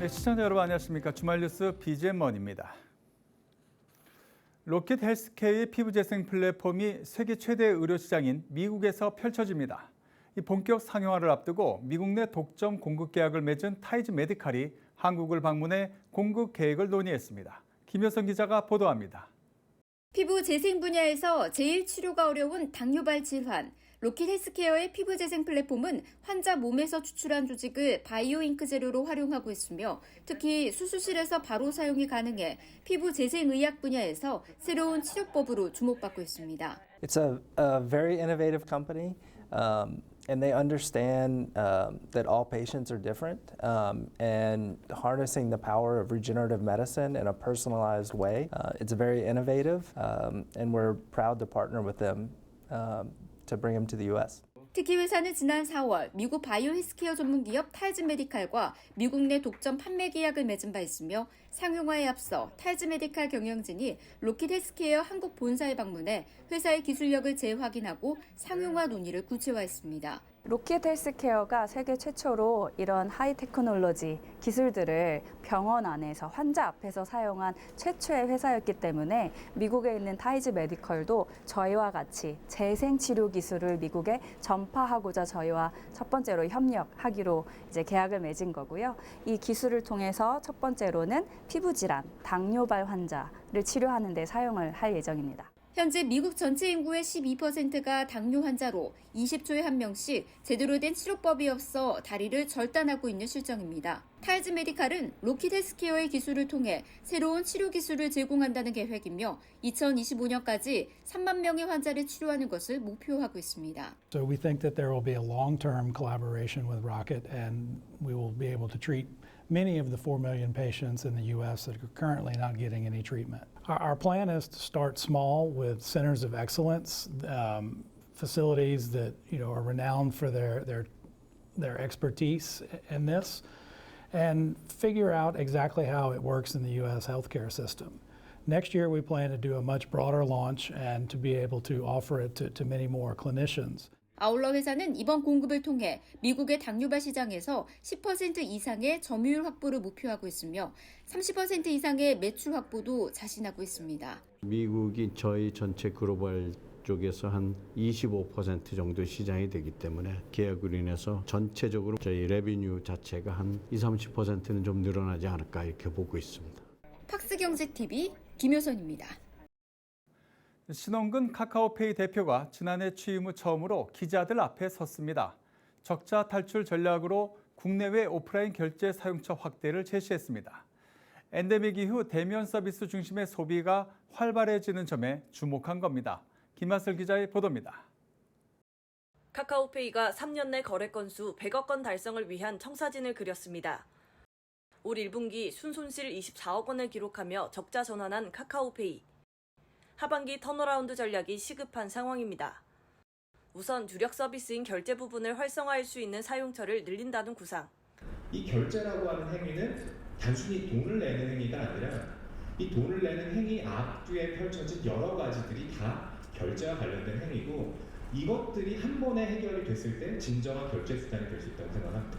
네, 시청자 여러분 안녕하십니까. 주말 뉴스 BGM원입니다. 로킷 헬스케어의 피부 재생 플랫폼이 세계 최대 의료 시장인 미국에서 펼쳐집니다. 이 본격 상용화를 앞두고 미국 내 독점 공급 계약을 맺은 타이즈 메디칼이 한국을 방문해 공급 계획을 논의했습니다. 김효선 기자가 보도합니다. 피부 재생 분야에서 제일 치료가 어려운 당뇨발 질환, 로킷 헬스케어의 피부 재생 플랫폼은 환자 몸에서 추출한 조직을 바이오 잉크 재료로 활용하고 있으며 특히 수술실에서 바로 사용이 가능해 피부 재생 의학 분야에서 새로운 치료법으로 주목받고 있습니다. It's a very innovative company, and they understand that all patients are different, and harnessing the power of regenerative medicine in a personalized way. It's very innovative, and we're proud to partner with them to bring them to the U.S. 특히 회사는 지난 4월 미국 바이오 헬스케어 전문 기업 타이즈 메디칼과 미국 내 독점 판매 계약을 맺은 바 있으며 상용화에 앞서 타이즈 메디칼 경영진이 로킷 헬스케어 한국 본사에 방문해 회사의 기술력을 재확인하고 상용화 논의를 구체화했습니다. 로킷 헬스케어가 세계 최초로 이런 하이 테크놀로지 기술들을 병원 안에서 환자 앞에서 사용한 최초의 회사였기 때문에 미국에 있는 타이즈 메디컬도 저희와 같이 재생 치료 기술을 미국에 전파하고자 저희와 첫 번째로 협력하기로 이제 계약을 맺은 거고요. 이 기술을 통해서 첫 번째로는 피부 질환, 당뇨발 환자를 치료하는 데 사용을 할 예정입니다. 현재 미국 전체 인구의 12%가 당뇨 환자로 20초에 한 명씩 제대로 된 치료법이 없어 다리를 절단하고 있는 실정입니다. 타이즈 메디칼은 로킷 헬스케어의 기술을 통해 새로운 치료 기술을 제공한다는 계획이며 2025년까지 3만 명의 환자를 치료하는 것을 목표하고 있습니다. So we think that there will be a long-term collaboration with Rocket, and we will be able to treat many of the 4 million patients in the U.S. that are currently not getting any treatment. Our plan is to start small with centers of excellence, facilities that are renowned for their expertise in this, and figure out exactly how it works in the U.S. healthcare system. Next year, we plan to do a much broader launch and to be able to offer it to many more clinicians. 아울러 회사는 이번 공급을 통해 미국의 당뇨발 시장에서 10% 이상의 점유율 확보를 목표하고 있으며 30% 이상의 매출 확보도 자신하고 있습니다. 미국이 저희 전체 글로벌 쪽에서 한 25% 정도 시장이 되기 때문에 계약으로 인해서 전체적으로 저희 레비뉴 자체가 한 20-30%는 좀 늘어나지 않을까 이렇게 보고 있습니다. 팍스경제TV 김효선입니다. 신원근 카카오페이 대표가 지난해 취임 후 처음으로 기자들 앞에 섰습니다. 적자 탈출 전략으로 국내외 오프라인 결제 사용처 확대를 제시했습니다. 엔데믹 이후 대면 서비스 중심의 소비가 활발해지는 점에 주목한 겁니다. 김하슬 기자의 보도입니다. 카카오페이가 3년 내 거래 건수 100억 건 달성을 위한 청사진을 그렸습니다. 올 1분기 순손실 24억 원을 기록하며 적자 전환한 카카오페이. 하반기 턴어라운드 전략이 시급한 상황입니다. 우선 주력 서비스인 결제 부분을 활성화할 수 있는 사용처를 늘린다는 구상. 이 결제라고 하는 행위는 단순히 돈을 내는 행위가 아니라 이 돈을 내는 행위 앞뒤에 펼쳐진 여러 가지들이 다 결제와 관련된 행위고 이것들이 한 번에 해결이 됐을 때 진정한 결제 수단이 될 수 있다고 생각합니다.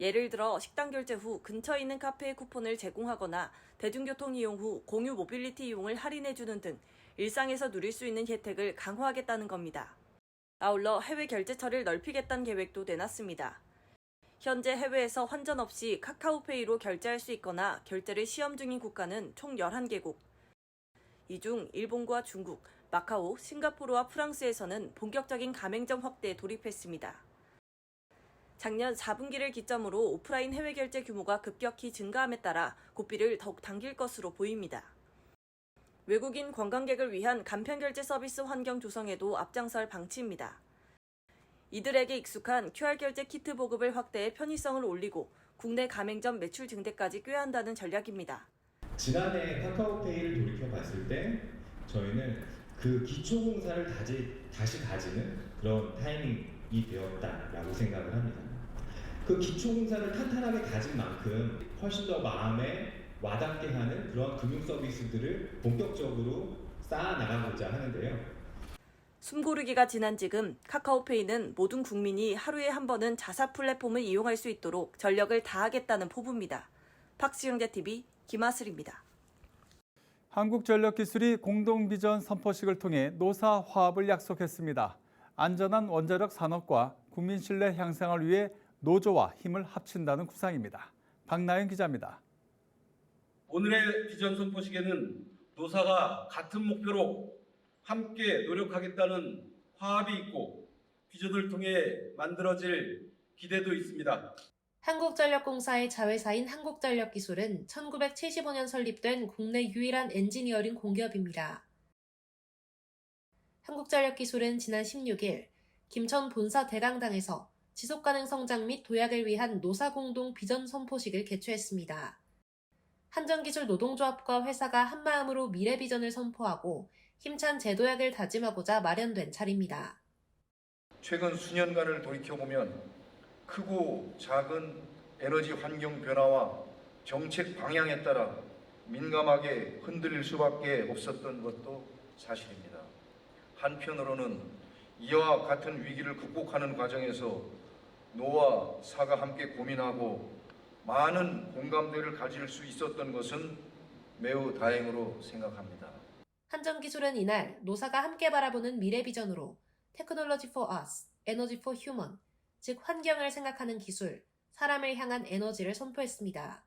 예를 들어 식당 결제 후 근처에 있는 카페의 쿠폰을 제공하거나 대중교통 이용 후 공유 모빌리티 이용을 할인해주는 등 일상에서 누릴 수 있는 혜택을 강화하겠다는 겁니다. 아울러 해외 결제처를 넓히겠다는 계획도 내놨습니다. 현재 해외에서 환전 없이 카카오페이로 결제할 수 있거나 결제를 시험 중인 국가는 총 11개국. 이 중 일본과 중국, 마카오, 싱가포르와 프랑스에서는 본격적인 가맹점 확대에 돌입했습니다. 작년 4분기를 기점으로 오프라인 해외 결제 규모가 급격히 증가함에 따라 고삐를 더욱 당길 것으로 보입니다. 외국인 관광객을 위한 간편결제 서비스 환경 조성에도 앞장설 방침입니다. 이들에게 익숙한 QR결제 키트 보급을 확대해 편의성을 올리고 국내 가맹점 매출 증대까지 꾀한다는 전략입니다. 지난해 카카오페이를 돌이켜봤을 때 저희는 그 기초공사를 다시 다지는 그런 타이밍이 되었다라고 생각을 합니다. 그 기초공사를 탄탄하게 다진 만큼 훨씬 더 마음에 와닿게 하는 그런 금융 서비스들을 본격적으로 쌓아나가고자 하는데요. 숨고르기가 지난 지금 카카오페이는 모든 국민이 하루에 한 번은 자사 플랫폼을 이용할 수 있도록 전력을 다하겠다는 포부입니다. 팍스형제TV 김하슬입니다. 한국전력기술이 공동비전 선포식을 통해 노사 화합을 약속했습니다. 안전한 원자력 산업과 국민 신뢰 향상을 위해 노조와 힘을 합친다는 구상입니다. 박나영 기자입니다. 오늘의 비전 선포식에는 노사가 같은 목표로 함께 노력하겠다는 화합이 있고 비전을 통해 만들어질 기대도 있습니다. 한국전력공사의 자회사인 한국전력기술은 1975년 설립된 국내 유일한 엔지니어링 공기업입니다. 한국전력기술은 지난 16일 김천 본사 대강당에서 지속가능 성장 및 도약을 위한 노사공동 비전 선포식을 개최했습니다. 한전기술 노동조합과 회사가 한마음으로 미래 비전을 선포하고 힘찬 재도약을 다짐하고자 마련된 자리입니다. 최근 수년간을 돌이켜보면 크고 작은 에너지 환경 변화와 정책 방향에 따라 민감하게 흔들릴 수밖에 없었던 것도 사실입니다. 한편으로는 이와 같은 위기를 극복하는 과정에서 노와 사가 함께 고민하고 많은 공감대를 가질 수 있었던 것은 매우 다행으로 생각합니다. 한전기술은 이날 노사가 함께 바라보는 미래 비전으로 Technology for Us, Energy for Human, 즉 환경을 생각하는 기술, 사람을 향한 에너지를 선포했습니다.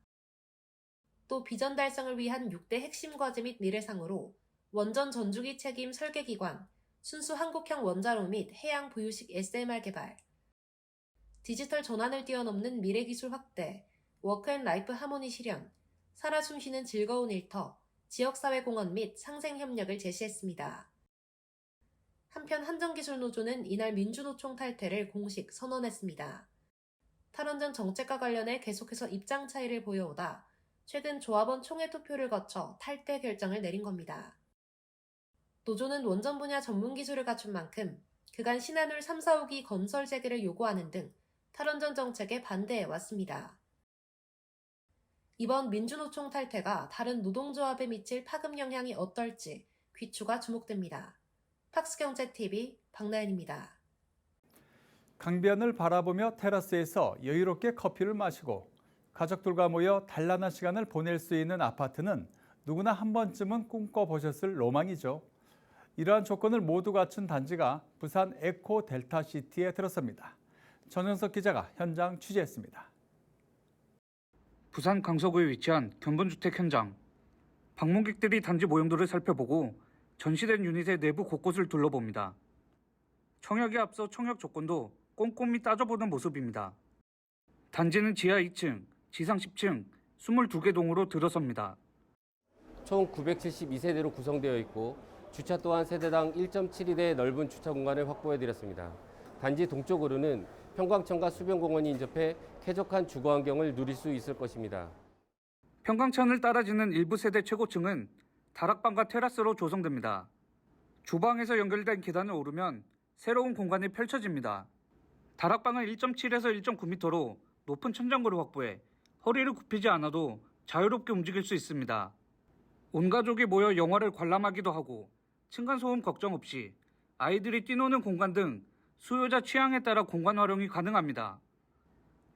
또 비전 달성을 위한 6대 핵심 과제 및 미래상으로 원전 전주기 책임 설계기관, 순수 한국형 원자로 및 해양 보유식 SMR 개발, 디지털 전환을 뛰어넘는 미래기술 확대, 워크앤라이프 하모니 실현, 살아 숨쉬는 즐거운 일터, 지역사회공헌 및 상생협력을 제시했습니다. 한편 한전기술노조는 이날 민주노총 탈퇴를 공식 선언했습니다. 탈원전 정책과 관련해 계속해서 입장 차이를 보여오다 최근 조합원 총회 투표를 거쳐 탈퇴 결정을 내린 겁니다. 노조는 원전 분야 전문 기술을 갖춘 만큼 그간 신한울 3, 4호기 건설 재개를 요구하는 등 탈원전 정책에 반대해 왔습니다. 이번 민주노총 탈퇴가 다른 노동조합에 미칠 파급 영향이 어떨지 귀추가 주목됩니다. 팍스경제TV 박나연입니다. 강변을 바라보며 테라스에서 여유롭게 커피를 마시고 가족들과 모여 단란한 시간을 보낼 수 있는 아파트는 누구나 한 번쯤은 꿈꿔보셨을 로망이죠. 이러한 조건을 모두 갖춘 단지가 부산 에코 델타시티에 들어섭니다. 전현석 기자가 현장 취재했습니다. 부산 강서구에 위치한 견본주택 현장. 방문객들이 단지 모형도를 살펴보고 전시된 유닛의 내부 곳곳을 둘러봅니다. 청약에 앞서 청약 조건도 꼼꼼히 따져보는 모습입니다. 단지는 지하 2층, 지상 10층, 22개 동으로 들어섭니다. 총 972세대로 구성되어 있고 주차 또한 세대당 1.72대 넓은 주차 공간을 확보해드렸습니다. 단지 동쪽으로는 평광천과 수변공원이 인접해 쾌적한 주거 환경을 누릴 수 있을 것입니다. 평광천을 따라지는 일부 세대 최고층은 다락방과 테라스로 조성됩니다. 주방에서 연결된 계단을 오르면 새로운 공간이 펼쳐집니다. 다락방은 1.7에서 1.9m로 높은 천장고를 확보해 허리를 굽히지 않아도 자유롭게 움직일 수 있습니다. 온 가족이 모여 영화를 관람하기도 하고 층간소음 걱정 없이 아이들이 뛰노는 공간 등 수요자 취향에 따라 공간 활용이 가능합니다.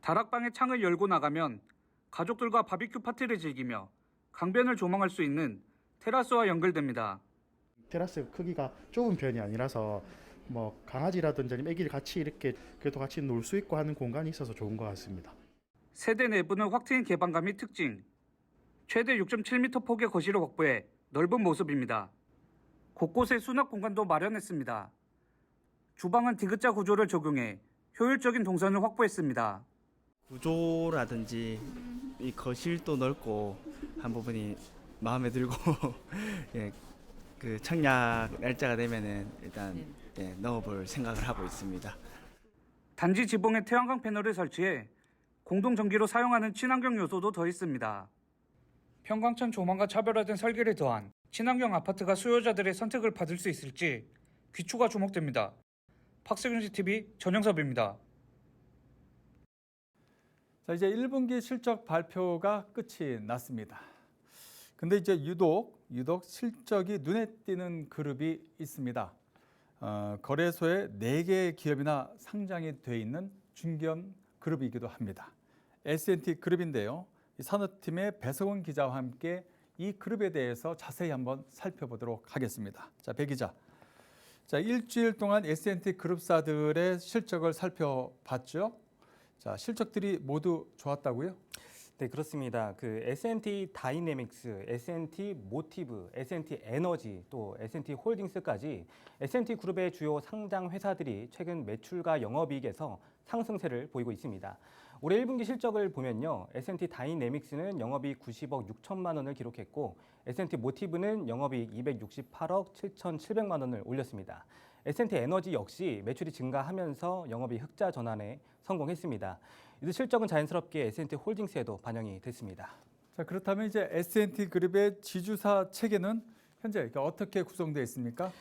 다락방의 창을 열고 나가면 가족들과 바비큐 파티를 즐기며 강변을 조망할 수 있는 테라스와 연결됩니다. 테라스 크기가 좁은 편이 아니라서 뭐 강아지라든지 아니면 애기를 같이 이렇게 그래도 같이 놀 수 있고 하는 공간이 있어서 좋은 것 같습니다. 세대 내부는 확 트인 개방감이 특징. 최대 6.7m 폭의 거실을 확보해 넓은 모습입니다. 곳곳에 수납 공간도 마련했습니다. 주방은 디귿자 구조를 적용해 효율적인 동선을 확보했습니다. 구조라든지 이 거실도 넓고 한 부분이 마음에 들고 예, 그 청약 날짜가 되면은 일단 넣어볼 생각을 하고 있습니다. 단지 지붕에 태양광 패널을 설치해 공동 전기로 사용하는 친환경 요소도 더했습니다. 평광천 조망과 차별화된 설계를 더한 친환경 아파트가 수요자들의 선택을 받을 수 있을지 귀추가 주목됩니다. 팍스경제TV 전영섭입니다. 자, 이제 1분기 실적 발표가 끝이 났습니다. 근데 이제 유독 실적이 눈에 띄는 그룹이 있습니다. 거래소에 4개의 기업이나 상장이 돼 있는 중견 그룹이기도 합니다. S&T 그룹인데요. 이 산업팀의 배석원 기자와 함께 이 그룹에 대해서 자세히 한번 살펴보도록 하겠습니다. 자, 배 기자. 자, 일주일 동안 S&T 그룹사들의 실적을 살펴봤죠. 자, 실적들이 모두 좋았다고요? 네, 그렇습니다. 그 S&T 다이내믹스, S&T 모티브, S&T 에너지, 또 S&T 홀딩스까지 S&T 그룹의 주요 상장 회사들이 최근 매출과 영업이익에서 상승세를 보이고 있습니다. 올해 1분기 실적을 보면요, S&T 다이내믹스는 영업이익 90억 6천만 원을 기록했고, S&T 모티브는 영업이익 268억 7,700만 원을 올렸습니다. S&T 에너지 역시 매출이 증가하면서 영업이익 흑자 전환에 성공했습니다. 이 실적은 자연스럽게 S&T 홀딩스에도 반영이 됐습니다. 자, 그렇다면 이제 S&T 그룹의 지주사 체계는 현재 어떻게 구성되어 있습니까?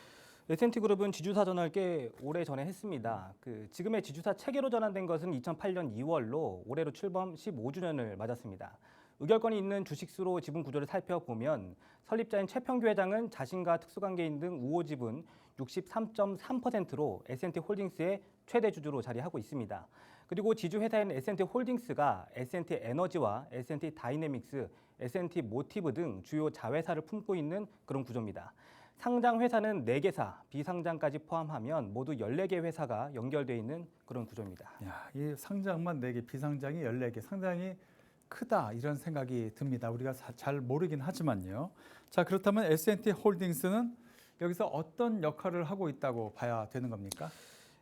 S&T 그룹은 지주사 전환을 꽤 오래 전에 했습니다. 지금의 지주사 체계로 전환된 것은 2008년 2월로 올해로 출범 15주년을 맞았습니다. 의결권이 있는 주식수로 지분 구조를 살펴보면 설립자인 최평규 회장은 자신과 특수관계인 등 우호 지분 63.3%로 S&T 홀딩스의 최대 주주로 자리하고 있습니다. 그리고 지주회사인 S&T 홀딩스가 S&T 에너지와 S&T 다이내믹스, S&T 모티브 등 주요 자회사를 품고 있는 그런 구조입니다. 상장 회사는 4개사, 비상장까지 포함하면 모두 14개 회사가 연결되어 있는 그런 구조입니다. 야, 이 상장만 4개, 비상장이 14개, 상당히 크다 이런 생각이 듭니다. 우리가 잘 모르긴 하지만요. 자, 그렇다면 S&T 홀딩스는 여기서 어떤 역할을 하고 있다고 봐야 되는 겁니까?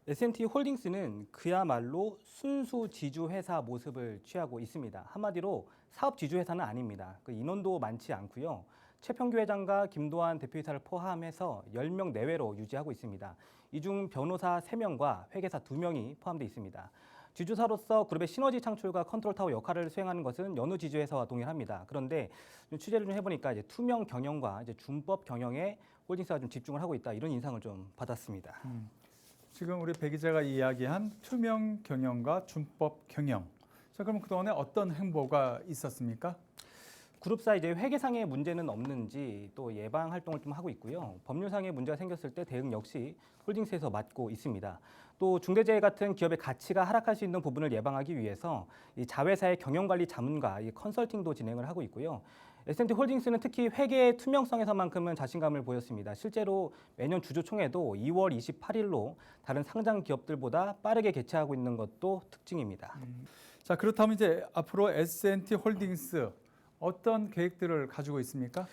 S&T 홀딩스는 그야말로 순수 지주회사 모습을 취하고 있습니다. 한마디로 사업 지주회사는 아닙니다. 인원도 많지 않고요. 최평규 회장과 김도환 대표이사를 포함해서 10명 내외로 유지하고 있습니다. 이 중 변호사 3명과 회계사 2명이 포함되어 있습니다. 지주사로서 그룹의 시너지 창출과 컨트롤타워 역할을 수행하는 것은 여느 지주회사와 동일합니다. 그런데 취재를 좀 해보니까 이제 투명 경영과 이제 준법 경영에 홀딩스가 좀 집중을 하고 있다, 이런 인상을 좀 받았습니다. 지금 우리 배 기자가 이야기한 투명 경영과 준법 경영. 자, 그럼 그동안에 어떤 행보가 있었습니까? 그룹사 이제 회계상의 문제는 없는지 또 예방 활동을 좀 하고 있고요. 법률상의 문제가 생겼을 때 대응 역시 홀딩스에서 맡고 있습니다. 또 중대재해 같은 기업의 가치가 하락할 수 있는 부분을 예방하기 위해서 이 자회사의 경영관리 자문과 이 컨설팅도 진행을 하고 있고요. S&T 홀딩스는 특히 회계의 투명성에서만큼은 자신감을 보였습니다. 실제로 매년 주주총회도 2월 28일로 다른 상장 기업들보다 빠르게 개최하고 있는 것도 특징입니다. 자, 그렇다면 이제 앞으로 S&T 홀딩스 어떤 계획들을 가지고 있습니까?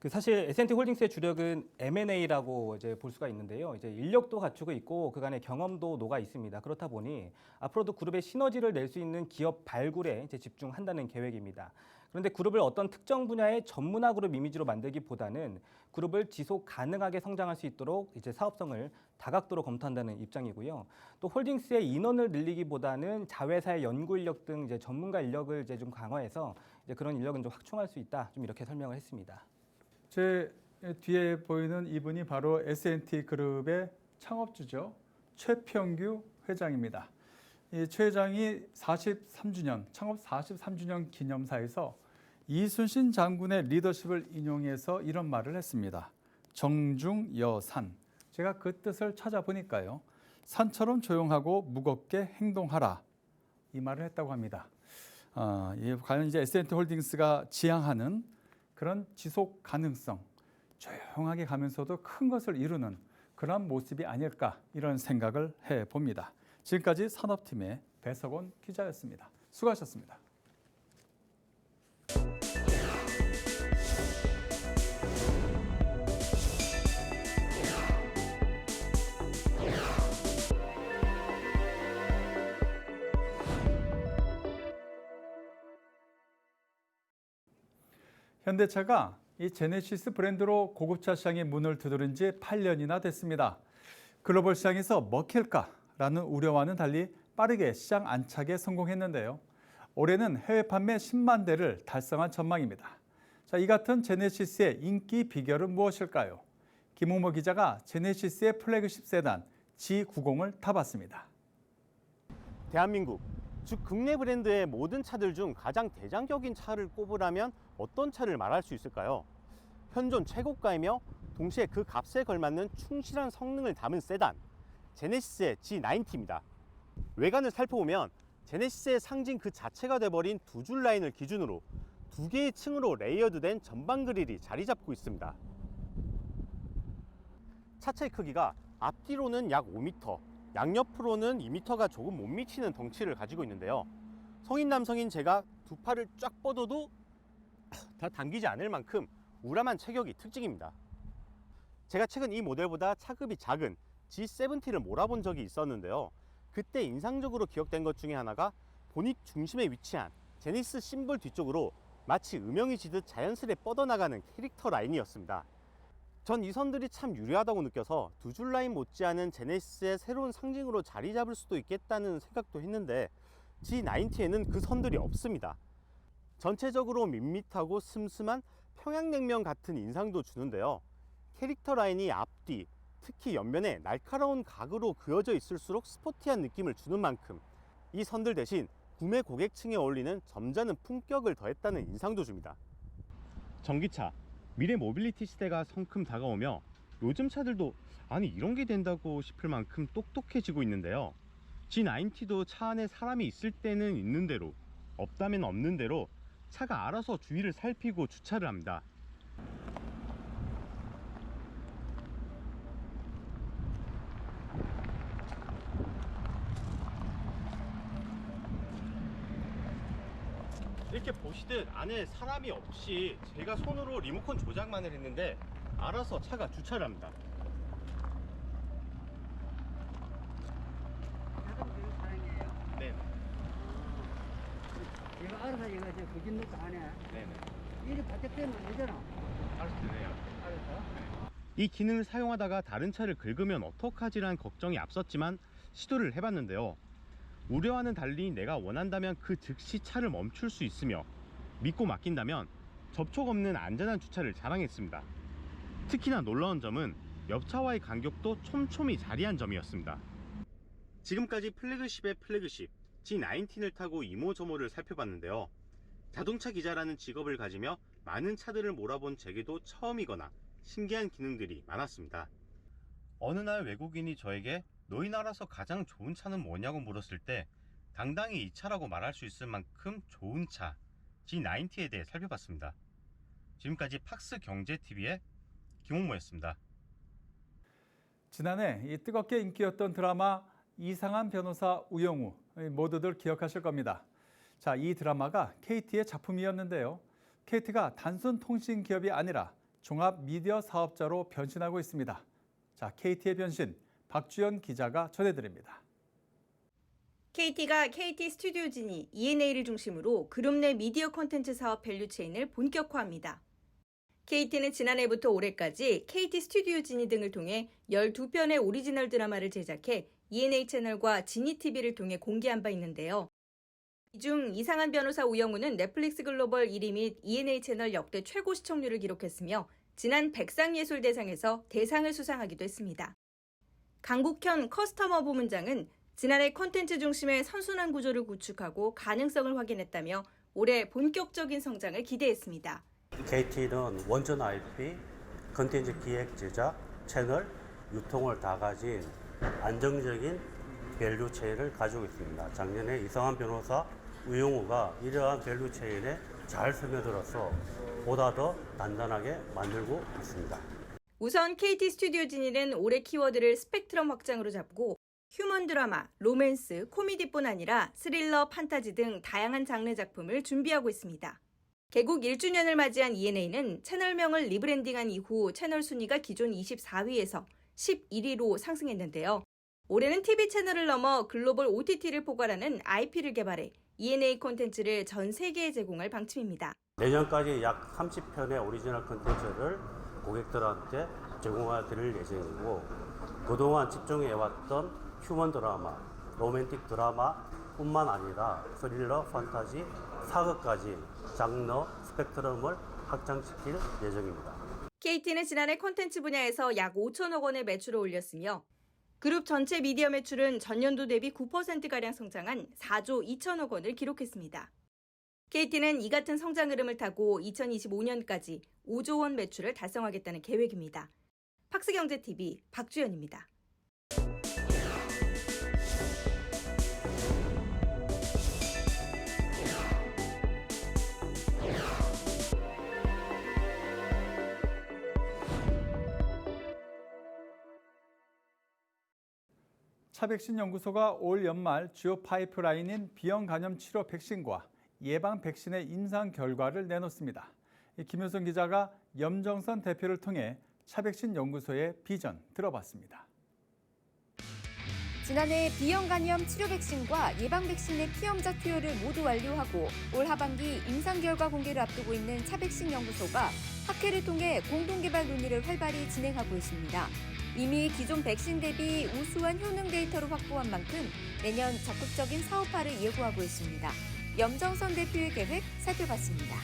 사실 S&T 홀딩스의 주력은 M&A라고 이제 볼 수가 있는데요. 이제 인력도 갖추고 있고 그간의 경험도 녹아 있습니다. 그렇다 보니 앞으로도 그룹의 시너지를 낼 수 있는 기업 발굴에 이제 집중한다는 계획입니다. 그런데 그룹을 어떤 특정 분야의 전문화 그룹 이미지로 만들기보다는 그룹을 지속 가능하게 성장할 수 있도록 이제 사업성을 다각도로 검토한다는 입장이고요. 또 홀딩스의 인원을 늘리기보다는 자회사의 연구 인력 등 이제 전문가 인력을 이제 좀 강화해서 이제 그런 인력은 좀 확충할 수 있다, 좀 이렇게 설명을 했습니다. 제 뒤에 보이는 이분이 바로 S&T 그룹의 창업주죠. 최평규 회장입니다. 이 최 회장이 43주년, 창업 43주년 기념사에서 이순신 장군의 리더십을 인용해서 이런 말을 했습니다. 정중여산. 제가 그 뜻을 찾아보니까요. 산처럼 조용하고 무겁게 행동하라. 이 말을 했다고 합니다. 과연 이제 S&T 홀딩스가 지향하는 그런 지속 가능성, 조용하게 가면서도 큰 것을 이루는 그런 모습이 아닐까, 이런 생각을 해봅니다. 지금까지 산업팀의 배석원 기자였습니다. 수고하셨습니다. 현대차가 이 제네시스 브랜드로 고급차 시장의 문을 두드린 지 8년이나 됐습니다. 글로벌 시장에서 먹힐까라는 우려와는 달리 빠르게 시장 안착에 성공했는데요. 올해는 해외 판매 10만 대를 달성한 전망입니다. 자, 이 같은 제네시스의 인기 비결은 무엇일까요? 김홍모 기자가 제네시스의 플래그십 세단 G90을 타봤습니다. 대한민국, 즉 국내 브랜드의 모든 차들 중 가장 대장격인 차를 꼽으라면 어떤 차를 말할 수 있을까요? 현존 최고가이며 동시에 그 값에 걸맞는 충실한 성능을 담은 세단, 제네시스의 G90입니다. 외관을 살펴보면 제네시스의 상징 그 자체가 돼버린 두 줄 라인을 기준으로 2개의 층으로 레이어드된 전방 그릴이 자리 잡고 있습니다. 차체 크기가 앞뒤로는 약 5m, 양옆으로는 2m가 조금 못 미치는 덩치를 가지고 있는데요. 성인 남성인 제가 두 팔을 쫙 뻗어도 다 당기지 않을 만큼 우람한 체격이 특징입니다. 제가 최근 이 모델보다 차급이 작은 G70를 몰아본 적이 있었는데요. 그때 인상적으로 기억된 것 중에 하나가 보닛 중심에 위치한 제니스 심볼 뒤쪽으로 마치 음영이 지듯 자연스레 뻗어나가는 캐릭터 라인이었습니다. 전 이 선들이 참 유려하다고 느껴서 두 줄 라인 못지않은 제네시스의 새로운 상징으로 자리 잡을 수도 있겠다는 생각도 했는데 G90에는 그 선들이 없습니다. 전체적으로 밋밋하고 슴슴한 평양냉면 같은 인상도 주는데요. 캐릭터 라인이 앞뒤, 특히 옆면에 날카로운 각으로 그어져 있을수록 스포티한 느낌을 주는 만큼 이 선들 대신 구매 고객층에 어울리는 점잖은 품격을 더했다는 인상도 줍니다. 전기차, 미래 모빌리티 시대가 성큼 다가오며 요즘 차들도 아니 이런 게 된다고 싶을 만큼 똑똑해지고 있는데요. G90도 차 안에 사람이 있을 때는 있는 대로, 없다면 없는 대로 차가 알아서 주위를 살피고 주차를 합니다. 이렇게 보시듯 안에 사람이 없이 제가 손으로 리모컨 조작만을 했는데 알아서 차가 주차를 합니다. 네. 이거 알아서 이거 이제 그긴 것도 안 해. 네네. 일이 바짝 되면 안 되잖아. 알아서 되네요. 알았어? 이 기능을 사용하다가 다른 차를 긁으면 어떡하지라는 걱정이 앞섰지만 시도를 해봤는데요. 우려와는 달리 내가 원한다면 그 즉시 차를 멈출 수 있으며 믿고 맡긴다면 접촉 없는 안전한 주차를 자랑했습니다. 특히나 놀라운 점은 옆차와의 간격도 촘촘히 자리한 점이었습니다. 지금까지 플래그십의 플래그십 G90을 타고 이모저모를 살펴봤는데요. 자동차 기자라는 직업을 가지며 많은 차들을 몰아본 제게도 처음이거나 신기한 기능들이 많았습니다. 어느 날 외국인이 저에게 너희 나라에서 가장 좋은 차는 뭐냐고 물었을 때 당당히 이 차라고 말할 수 있을 만큼 좋은 차 G90에 대해 살펴봤습니다. 지금까지 팍스 경제TV의 김홍모였습니다. 지난해 이 뜨겁게 인기였던 드라마 이상한 변호사 우영우 모두들 기억하실 겁니다. 자, 이 드라마가 KT의 작품이었는데요. KT가 단순 통신 기업이 아니라 종합 미디어 사업자로 변신하고 있습니다. 자, KT의 변신 박주연 기자가 전해드립니다. KT가 KT 스튜디오지니 ENA를 중심으로 그룹 내 미디어 콘텐츠 사업 밸류체인을 본격화합니다. KT는 지난해부터 올해까지 KT 스튜디오지니 등을 통해 12편의 오리지널 드라마를 제작해 ENA 채널과 지니TV를 통해 공개한 바 있는데요. 이 중 이상한 변호사 우영우는 넷플릭스 글로벌 1위 및 ENA 채널 역대 최고 시청률을 기록했으며 지난 백상예술대상에서 대상을 수상하기도 했습니다. 강국현 커스터머 부문장은 지난해 콘텐츠 중심의 선순환 구조를 구축하고 가능성을 확인했다며 올해 본격적인 성장을 기대했습니다. KT는 원전 IP, 콘텐츠 기획, 제작, 채널, 유통을 다 가진 안정적인 밸류 체인을 가지고 있습니다. 작년에 이상한 변호사 우영우가 이러한 밸류 체인에 잘 스며들어서 보다 더 단단하게 만들고 있습니다. 우선 KT 스튜디오지니는 올해 키워드를 스펙트럼 확장으로 잡고 휴먼 드라마, 로맨스, 코미디뿐 아니라 스릴러, 판타지 등 다양한 장르 작품을 준비하고 있습니다. 개국 1주년을 맞이한 ENA는 채널명을 리브랜딩한 이후 채널 순위가 기존 24위에서 11위로 상승했는데요. 올해는 TV 채널을 넘어 글로벌 OTT를 포괄하는 IP를 개발해 ENA 콘텐츠를 전 세계에 제공할 방침입니다. 내년까지 약 30편의 오리지널 콘텐츠를 고객들한테 제공해드릴 예정이고 그동안 집중해왔던 휴먼 드라마, 로맨틱 드라마뿐만 아니라 스릴러, 판타지, 사극까지 장르 스펙트럼을 확장시킬 예정입니다. KT는 지난해 콘텐츠 분야에서 약 5천억 원의 매출을 올렸으며 그룹 전체 미디어 매출은 전년도 대비 9%가량 성장한 4조 2천억 원을 기록했습니다. KT는 이 같은 성장 흐름을 타고 2025년까지 5조 원 매출을 달성하겠다는 계획입니다. 팍스경제TV 박주연입니다. 차백신 연구소가 올 연말 주요 파이프라인인 비형 간염 치료 백신과 예방 백신의 임상 결과를 내놓습니다. 김효선 기자가 염정선 대표를 통해 차백신 연구소의 비전 들어봤습니다. 지난해 비형 간염 치료 백신과 예방 백신의 피험자 투여를 모두 완료하고 올 하반기 임상 결과 공개를 앞두고 있는 차백신 연구소가 학회를 통해 공동 개발 논의를 활발히 진행하고 있습니다. 이미 기존 백신 대비 우수한 효능 데이터를 확보한 만큼 내년 적극적인 사업화를 예고하고 있습니다. 염정선 대표의 계획 살펴봤습니다.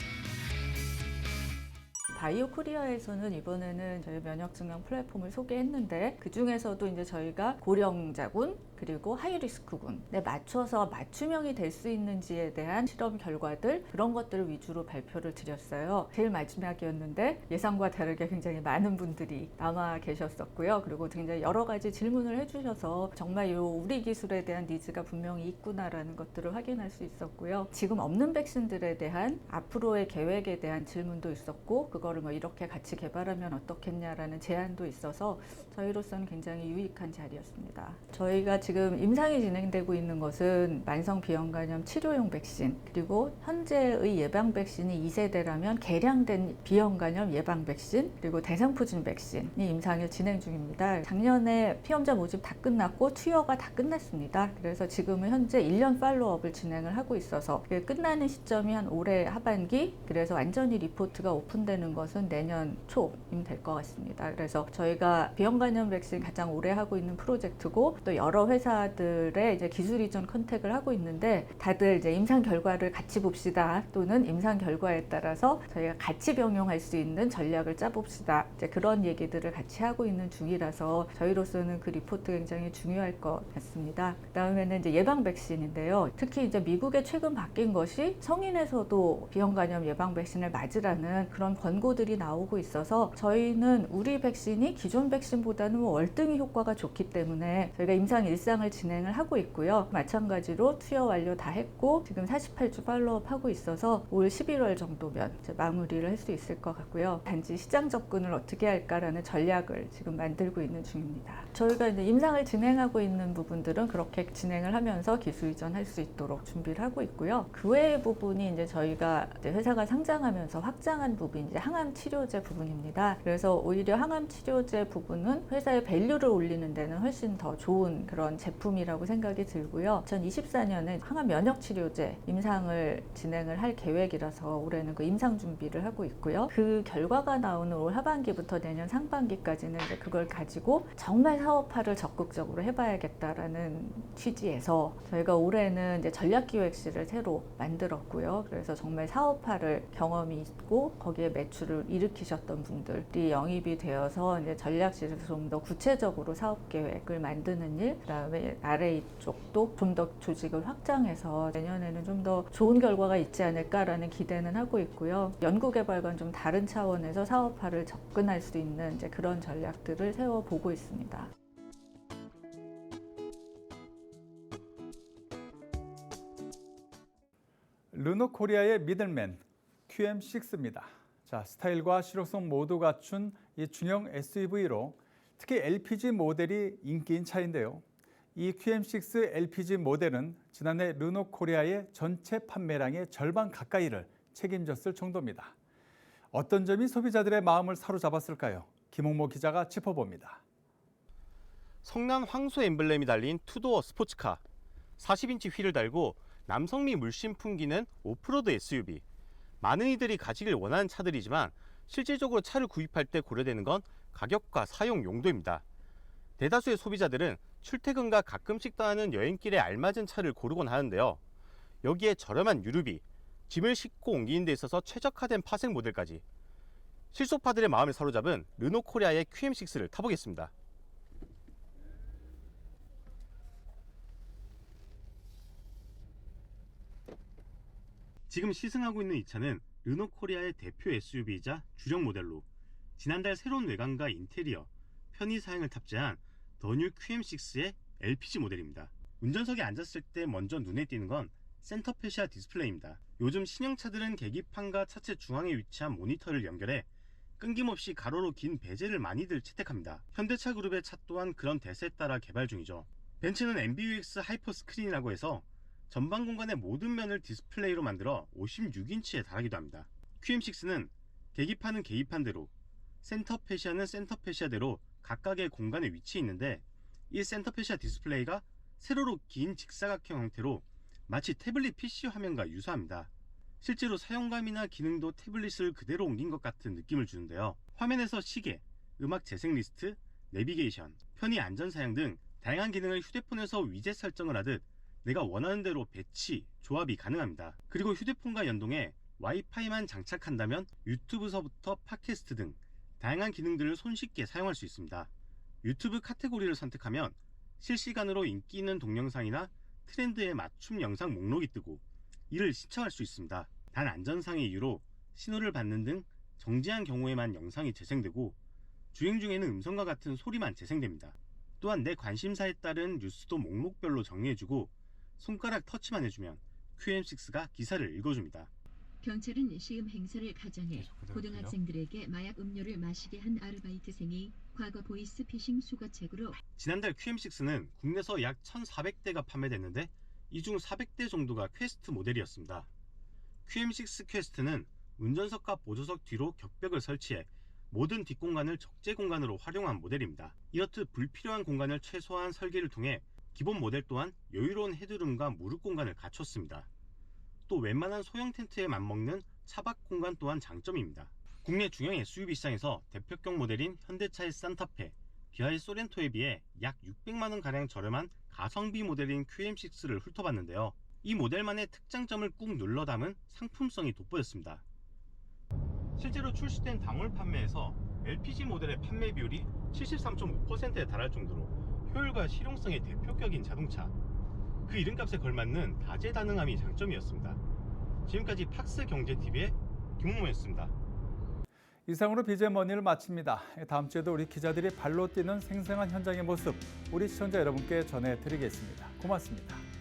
바이오 코리아에서는 이번에는 저희 면역 증명 플랫폼을 소개했는데 그중에서도 이제 저희가 고령자군 그리고 하이리스크군에 맞춰서 맞춤형이 될 수 있는지에 대한 실험 결과들 그런 것들을 위주로 발표를 드렸어요. 제일 마지막이었는데 예상과 다르게 굉장히 많은 분들이 남아 계셨었고요. 그리고 굉장히 여러 가지 질문을 해주셔서 정말 우리 기술에 대한 니즈가 분명히 있구나라는 것들을 확인할 수 있었고요. 지금 없는 백신들에 대한 앞으로의 계획에 대한 질문도 있었고 그거를 뭐 이렇게 같이 개발하면 어떻겠냐라는 제안도 있어서 저희로서는 굉장히 유익한 자리였습니다. 저희가 지금 임상이 진행되고 있는 것은 만성 비형간염 치료용 백신 그리고 현재의 예방 백신이 2세대라면 개량된 비형간염 예방 백신 그리고 대상포진 백신이 임상을 진행 중입니다. 작년에 피험자 모집 다 끝났고 투여가 다 끝났습니다. 그래서 지금은 현재 1년 팔로업을 진행을 하고 있어서 끝나는 시점이 한 올해 하반기 그래서 완전히 리포트가 오픈되는 것은 내년 초임 될 것 같습니다. 그래서 저희가 비형간염 백신 가장 오래 하고 있는 프로젝트고 또 여러 회사들의 이제 기술 이전 컨택을 하고 있는데 다들 이제 임상 결과를 같이 봅시다 또는 임상 결과에 따라서 저희가 같이 병용할 수 있는 전략을 짜봅시다. 이제 그런 얘기들을 같이 하고 있는 중이라서 저희로서는 그 리포트 굉장히 중요할 것 같습니다. 그다음에는 이제 예방 백신인데요. 특히 이제 미국에 최근 바뀐 것이 성인에서도 비형간염 예방 백신을 맞으라는 그런 권고들이 나오고 있어서 저희는 우리 백신이 기존 백신보다는 월등히 효과가 좋기 때문에 저희가 임상 일상을 진행을 하고 있고요. 마찬가지로 투여 완료 다 했고 지금 48주 팔로업 하고 있어서 올 11월 정도면 이제 마무리를 할 수 있을 것 같고요. 단지 시장 접근을 어떻게 할까라는 전략을 지금 만들고 있는 중입니다. 저희가 이제 임상을 진행하고 있는 부분들은 그렇게 진행을 하면서 기술 이전할 수 있도록 준비를 하고 있고요. 그 외의 부분이 이제 저희가 이제 회사가 상장하면서 확장한 부분이 이제 항암 치료제 부분입니다. 그래서 오히려 항암 치료제 부분은 회사의 밸류를 올리는 데는 훨씬 더 좋은 그런 제품이라고 생각이 들고요. 2024년에 항암 면역 치료제 임상을 진행을 할 계획이라서 올해는 그 임상 준비를 하고 있고요. 그 결과가 나오는 올 하반기부터 내년 상반기까지는 이제 그걸 가지고 정말 사업화를 적극적으로 해봐야겠다라는 취지에서 저희가 올해는 이제 전략기획실을 새로 만들었고요. 그래서 정말 사업화를 경험이 있고 거기에 매출을 일으키셨던 분들이 영입이 되어서 이제 전략실에서 좀 더 구체적으로 사업 계획을 만드는 일, 그다음에 RA 쪽도 좀 더 조직을 확장해서 내년에는 좀 더 좋은 결과가 있지 않을까라는 기대는 하고 있고요. 연구개발과는 좀 다른 차원에서 사업화를 접근할 수 있는 이제 그런 전략들을 세워보고 있습니다. 르노코리아의 미들맨 QM6입니다. 자, 스타일과 실용성 모두 갖춘 이 중형 SUV로 특히 LPG 모델이 인기인 차인데요. 이 QM6 LPG 모델은 지난해 르노코리아의 전체 판매량의 절반 가까이를 책임졌을 정도입니다. 어떤 점이 소비자들의 마음을 사로잡았을까요? 김홍모 기자가 짚어봅니다. 성난 황소 엠블렘이 달린 투도어 스포츠카, 40인치 휠을 달고 남성미 물씬 풍기는 오프로드 SUV. 많은 이들이 가지길 원하는 차들이지만 실질적으로 차를 구입할 때 고려되는 건 가격과 사용 용도입니다. 대다수의 소비자들은 출퇴근과 가끔씩 떠나는 여행길에 알맞은 차를 고르곤 하는데요. 여기에 저렴한 유류비, 짐을 싣고 옮기는 데 있어서 최적화된 파생 모델까지. 실속파들의 마음을 사로잡은 르노코리아의 QM6를 타보겠습니다. 지금 시승하고 있는 이 차는 르노코리아의 대표 SUV이자 주력 모델로 지난달 새로운 외관과 인테리어, 편의 사양을 탑재한 더뉴 QM6의 LPG 모델입니다. 운전석에 앉았을 때 먼저 눈에 띄는 건 센터페시아 디스플레이입니다. 요즘 신형차들은 계기판과 차체 중앙에 위치한 모니터를 연결해 끊김없이 가로로 긴 베젤을 많이들 채택합니다. 현대차 그룹의 차 또한 그런 대세에 따라 개발 중이죠. 벤츠는 MBUX 하이퍼 스크린이라고 해서 전방 공간의 모든 면을 디스플레이로 만들어 56인치에 달하기도 합니다. QM6는 계기판은 계기판대로, 센터 패시아는 센터 패시아대로 각각의 공간에 위치해 있는데, 이 센터 패시아 디스플레이가 세로로 긴 직사각형 형태로 마치 태블릿 PC 화면과 유사합니다. 실제로 사용감이나 기능도 태블릿을 그대로 옮긴 것 같은 느낌을 주는데요. 화면에서 시계, 음악 재생 리스트, 내비게이션, 편의 안전 사양 등 다양한 기능을 휴대폰에서 위젯 설정을 하듯 내가 원하는 대로 배치, 조합이 가능합니다. 그리고 휴대폰과 연동해 와이파이만 장착한다면 유튜브서부터 팟캐스트 등 다양한 기능들을 손쉽게 사용할 수 있습니다. 유튜브 카테고리를 선택하면 실시간으로 인기 있는 동영상이나 트렌드에 맞춤 영상 목록이 뜨고 이를 시청할 수 있습니다. 단 안전상의 이유로 신호를 받는 등 정지한 경우에만 영상이 재생되고 주행 중에는 음성과 같은 소리만 재생됩니다. 또한 내 관심사에 따른 뉴스도 목록별로 정리해주고 손가락 터치만 해주면 QM6가 기사를 읽어줍니다. 경찰은 시음 행사를 가장해 고등학생들에게 마약 음료를 마시게 한 아르바이트생이 과거 보이스피싱 수거책으로 지난달 QM6는 국내에서 약 1,400대가 판매됐는데 이 중 400대 정도가 퀘스트 모델이었습니다. QM6 퀘스트는 운전석과 보조석 뒤로 격벽을 설치해 모든 뒷공간을 적재 공간으로 활용한 모델입니다. 이렇듯 불필요한 공간을 최소화한 설계를 통해 기본 모델 또한 여유로운 헤드룸과 무릎 공간을 갖췄습니다. 또 웬만한 소형 텐트에 맞먹는 차박 공간 또한 장점입니다. 국내 중형 SUV 시장에서 대표격 모델인 현대차의 산타페, 기아의 소렌토에 비해 약 600만원가량 저렴한 가성비 모델인 QM6를 훑어봤는데요. 이 모델만의 특장점을 꾹 눌러 담은 상품성이 돋보였습니다. 실제로 출시된 당월 판매에서 LPG 모델의 판매 비율이 73.5%에 달할 정도로 효율과 실용성의 대표격인 자동차, 그 이름값에 걸맞는 다재다능함이 장점이었습니다. 지금까지 팍스경제TV의 김웅모였습니다. 이상으로 BJ머니를 마칩니다. 다음 주에도 우리 기자들이 발로 뛰는 생생한 현장의 모습, 우리 시청자 여러분께 전해드리겠습니다. 고맙습니다.